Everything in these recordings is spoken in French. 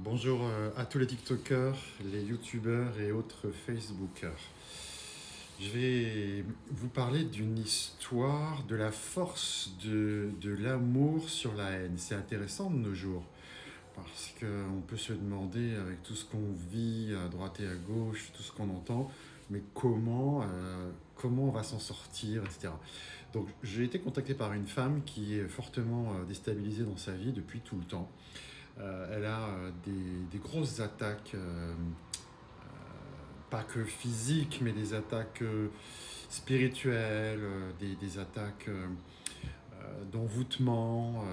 Bonjour à tous les TikTokers, les YouTubeurs et autres Facebookers. Je vais vous parler d'une histoire de la force de l'amour sur la haine. C'est intéressant de nos jours parce qu'on peut se demander avec tout ce qu'on vit à droite et à gauche, tout ce qu'on entend, mais comment on va s'en sortir, etc. Donc j'ai été contacté par une femme qui est fortement déstabilisée dans sa vie depuis tout le temps. Elle a des grosses attaques, pas que physiques, mais des attaques spirituelles, des attaques d'envoûtement.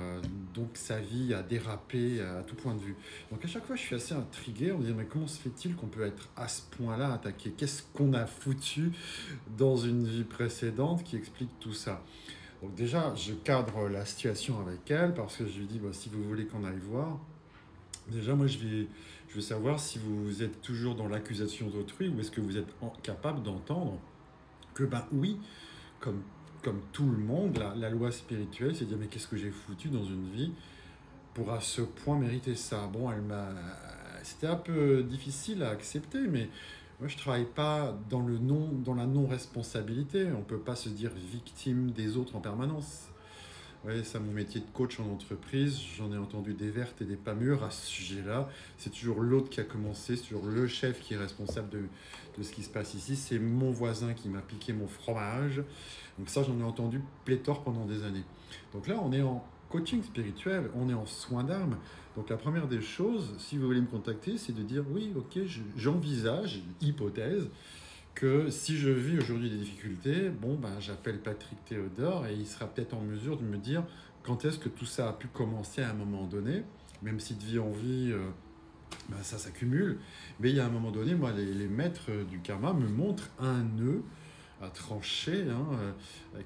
Donc sa vie a dérapé à tout point de vue. Donc à chaque fois, je suis assez intrigué. On me dit, mais comment se fait-il qu'on peut être à ce point-là attaqué? Qu'est-ce qu'on a foutu dans une vie précédente qui explique tout ça? Donc déjà, je cadre la situation avec elle parce que je lui dis, bah, si vous voulez qu'on aille voir, déjà, moi, je veux savoir si vous êtes toujours dans l'accusation d'autrui ou est-ce que vous êtes capable d'entendre que, ben oui, comme, comme tout le monde, la loi spirituelle, c'est de dire, mais qu'est-ce que j'ai foutu dans une vie pour à ce point mériter ça? Bon, c'était un peu difficile à accepter, mais moi, je travaille pas dans dans la non-responsabilité. On peut pas se dire victime des autres en permanence. Oui, c'est mon métier de coach en entreprise. J'en ai entendu des vertes et des pas mûres à ce sujet-là. C'est toujours l'autre qui a commencé, c'est toujours le chef qui est responsable de ce qui se passe ici. C'est mon voisin qui m'a piqué mon fromage. Donc ça, j'en ai entendu pléthore pendant des années. Donc là, on est en coaching spirituel, on est en soins d'âme. Donc la première des choses, si vous voulez me contacter, c'est de dire oui, ok, j'envisage, hypothèse, que si je vis aujourd'hui des difficultés, bon, ben, j'appelle Patrick Théodore et il sera peut-être en mesure de me dire quand est-ce que tout ça a pu commencer à un moment donné, même si de vie en vie, ben, ça s'accumule. Mais il y a un moment donné, moi, les maîtres du karma me montrent un nœud à trancher, hein,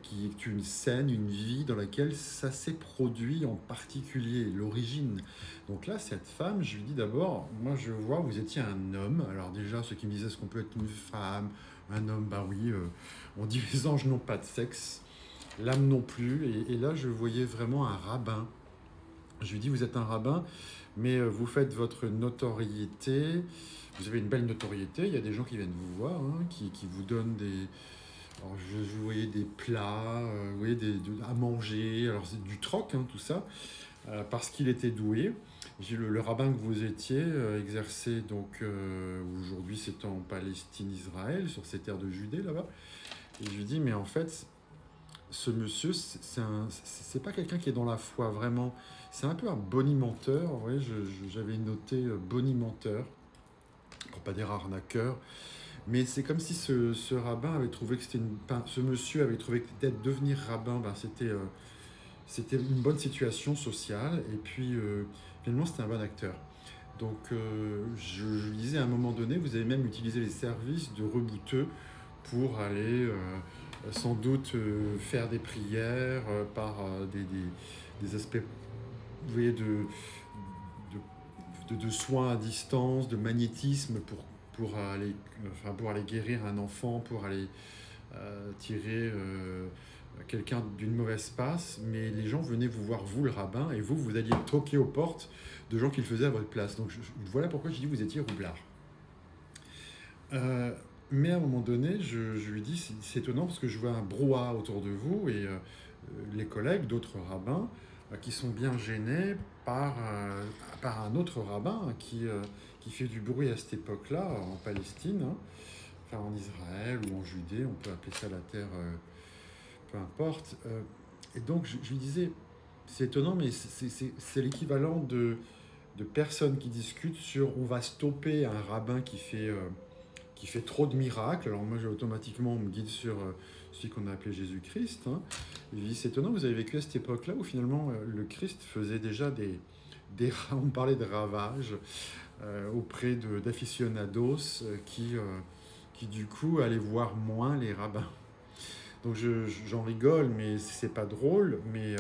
qui est une scène, une vie dans laquelle ça s'est produit en particulier, l'origine. Donc là, cette femme, je lui dis d'abord, moi je vois, vous étiez un homme. Alors déjà, ceux qui me disaient, est-ce qu'on peut être une femme, un homme? Bah oui, on dit les anges n'ont pas de sexe, l'âme non plus. Et là, je voyais vraiment un rabbin. Je lui dis, vous êtes un rabbin, mais vous faites votre notoriété, vous avez une belle notoriété, il y a des gens qui viennent vous voir, hein, qui vous donnent des, alors, je voyais des plats, vous voyez, à manger. Alors, c'est du troc, hein, tout ça, parce qu'il était doué. Le rabbin que vous étiez exerçait donc, aujourd'hui, c'est en Palestine, Israël, sur ces terres de Judée, là-bas. Et je lui dis, mais en fait, ce monsieur, c'est pas quelqu'un qui est dans la foi, vraiment. C'est un peu un bonimenteur. Vous voyez, j'avais noté bonimenteur, pour pas dire arnaqueur. Mais c'est comme si ce rabbin avait trouvé que c'était ce monsieur avait trouvé que peut-être devenir rabbin, ben, c'était une bonne situation sociale. Et puis, finalement, c'était un bon acteur. Donc, je lui disais à un moment donné, vous avez même utilisé les services de rebouteux pour aller sans doute faire des prières par des aspects, vous voyez, de soins à distance, de magnétisme pour aller guérir un enfant, pour aller tirer quelqu'un d'une mauvaise passe. Mais les gens venaient vous voir, vous le rabbin, et vous alliez toquer aux portes de gens qui le faisaient à votre place. Donc voilà pourquoi je dis vous étiez roublard. Mais à un moment donné, je lui dis, c'est étonnant parce que je vois un brouhaha autour de vous et les collègues d'autres rabbins qui sont bien gênés par un autre rabbin qui fait du bruit à cette époque-là en Palestine, hein, enfin en Israël ou en Judée, on peut appeler ça la terre, peu importe. Et donc je lui disais, c'est étonnant, mais c'est l'équivalent de personnes qui discutent sur on va stopper un rabbin qui fait trop de miracles. Alors moi, automatiquement, on me guide sur celui qu'on a appelé Jésus-Christ, hein. Il dit, c'est étonnant, vous avez vécu à cette époque-là où finalement le Christ faisait déjà on parlait de ravages auprès d'aficionados qui du coup allaient voir moins les rabbins. Donc j'en rigole, mais c'est pas drôle, mais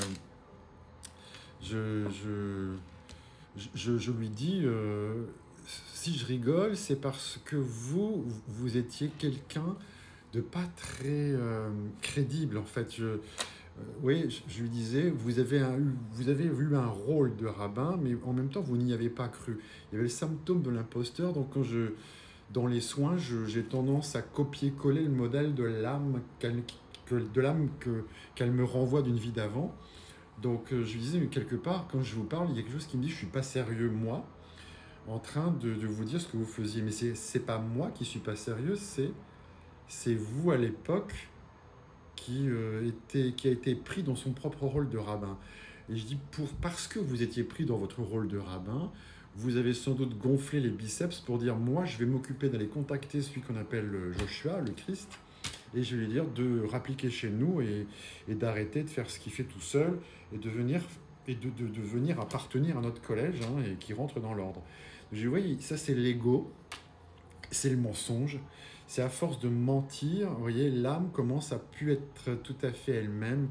je, je, je lui dis, si je rigole, c'est parce que vous étiez quelqu'un de pas très crédible, en fait. Oui, je lui disais, vous avez eu un rôle de rabbin, mais en même temps, vous n'y avez pas cru. Il y avait le symptôme de l'imposteur, donc dans les soins, j'ai tendance à copier-coller le modèle de l'âme qu'elle me renvoie d'une vie d'avant. Donc je lui disais, mais quelque part, quand je vous parle, il y a quelque chose qui me dit, je suis pas sérieux, moi, en train de vous dire ce que vous faisiez. Mais c'est pas moi qui suis pas sérieux, c'est vous à l'époque qui a été pris dans son propre rôle de rabbin. Et je dis, parce que vous étiez pris dans votre rôle de rabbin, vous avez sans doute gonflé les biceps pour dire, moi, je vais m'occuper d'aller contacter celui qu'on appelle Joshua, le Christ, et je vais lui dire de rappliquer chez nous et d'arrêter de faire ce qu'il fait tout seul et de venir appartenir à notre collège et qui rentre dans l'ordre. Je dis, oui, ça c'est l'ego, c'est le mensonge. C'est à force de mentir, vous voyez, l'âme commence à plus être tout à fait elle-même.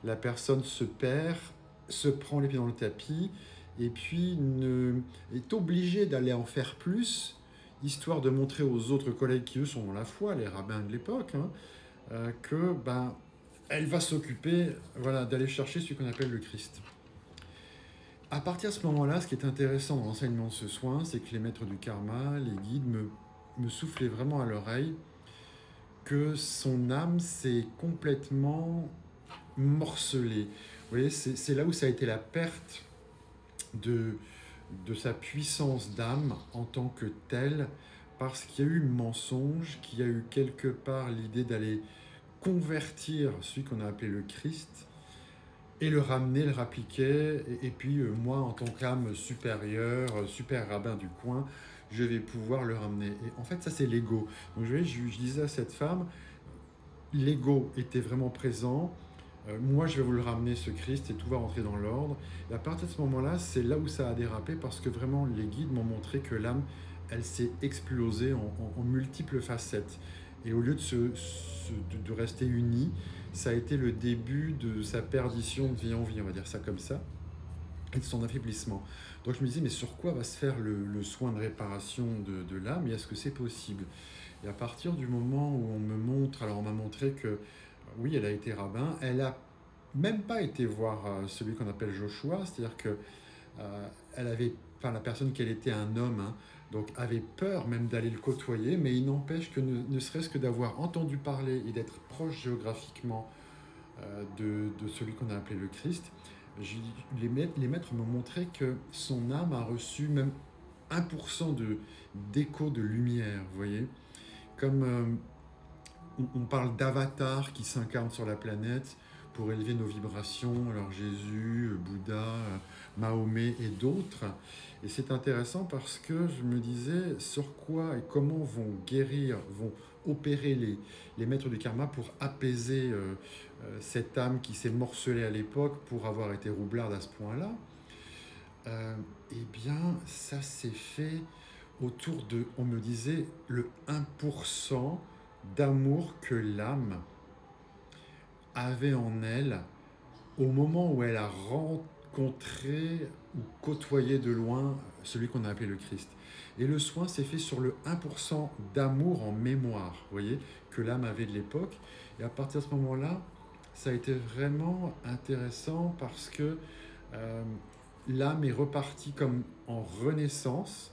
La personne se perd, se prend les pieds dans le tapis, et puis est obligée d'aller en faire plus, histoire de montrer aux autres collègues qui, eux, sont dans la foi, les rabbins de l'époque, que elle va s'occuper voilà, d'aller chercher ce qu'on appelle le Christ. À partir de ce moment-là, ce qui est intéressant dans l'enseignement de ce soin, c'est que les maîtres du karma, les guides, me soufflaient vraiment à l'oreille que son âme s'est complètement morcelée. Vous voyez, c'est là où ça a été la perte de, de sa puissance d'âme en tant que telle, parce qu'il y a eu mensonge, qu'il y a eu quelque part l'idée d'aller convertir celui qu'on a appelé le Christ et le ramener, le rappliquer, et puis moi en tant qu'âme supérieure, super rabbin du coin, je vais pouvoir le ramener. Et en fait ça c'est l'ego. Donc je disais à cette femme, l'ego était vraiment présent, moi je vais vous le ramener ce Christ et tout va rentrer dans l'ordre. Et à partir de ce moment-là, c'est là où ça a dérapé parce que vraiment les guides m'ont montré que l'âme, elle s'est explosée en multiples facettes. Et au lieu de rester unie, ça a été le début de sa perdition de vie en vie, on va dire ça comme ça, et de son affaiblissement. Donc je me disais, mais sur quoi va se faire le soin de réparation de l'âme et est-ce que c'est possible? Et à partir du moment où on me montre, alors on m'a montré que oui, elle a été rabbin, elle a même pas été voir celui qu'on appelle Joshua, c'est-à-dire que elle avait, enfin la personne qu'elle était un homme, donc avait peur même d'aller le côtoyer, mais il n'empêche que ne serait-ce que d'avoir entendu parler et d'être proche géographiquement de celui qu'on a appelé le Christ, les maîtres m'ont montré que son âme a reçu même 1% d'écho de lumière, vous voyez, comme on parle d'avatars qui s'incarnent sur la planète pour élever nos vibrations, alors Jésus, Bouddha, Mahomet et d'autres. Et c'est intéressant parce que je me disais sur quoi et comment vont guérir, vont opérer les maîtres du karma pour apaiser cette âme qui s'est morcelée à l'époque pour avoir été roublarde à ce point-là. Eh bien, ça s'est fait autour de, on me disait, le 1% d'amour que l'âme avait en elle au moment où elle a rencontré ou côtoyé de loin celui qu'on a appelé le Christ. Et le soin s'est fait sur le 1% d'amour en mémoire, vous voyez, que l'âme avait de l'époque. Et à partir de ce moment-là, ça a été vraiment intéressant parce que l'âme est repartie comme en renaissance.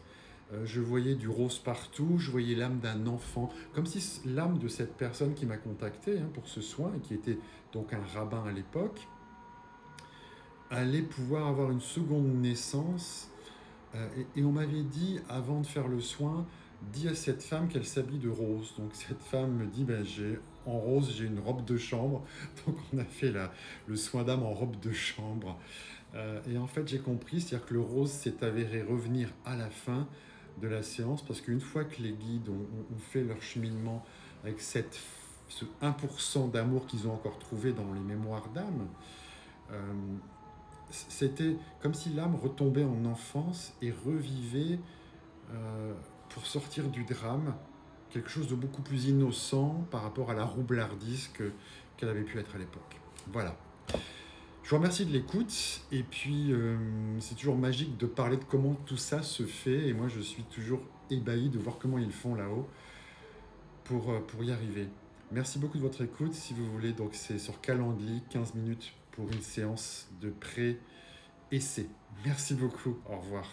Je voyais du rose partout, je voyais l'âme d'un enfant, comme si l'âme de cette personne qui m'a contacté pour ce soin, et qui était donc un rabbin à l'époque, allait pouvoir avoir une seconde naissance. Et on m'avait dit, avant de faire le soin, dis à cette femme qu'elle s'habille de rose. Donc cette femme me dit, en rose, j'ai une robe de chambre. Donc on a fait le soin d'âme en robe de chambre. Et en fait, j'ai compris, c'est-à-dire que le rose s'est avéré revenir à la fin de la séance, parce qu'une fois que les guides ont fait leur cheminement avec ce 1% d'amour qu'ils ont encore trouvé dans les mémoires d'âme, c'était comme si l'âme retombait en enfance et revivait pour sortir du drame quelque chose de beaucoup plus innocent par rapport à la roublardise qu'elle avait pu être à l'époque. Voilà. Je vous remercie de l'écoute et puis c'est toujours magique de parler de comment tout ça se fait et moi je suis toujours ébahi de voir comment ils font là-haut pour y arriver. Merci beaucoup de votre écoute. Si vous voulez, donc c'est sur Calendly, 15 minutes pour une séance de pré-essai. Merci beaucoup. Au revoir.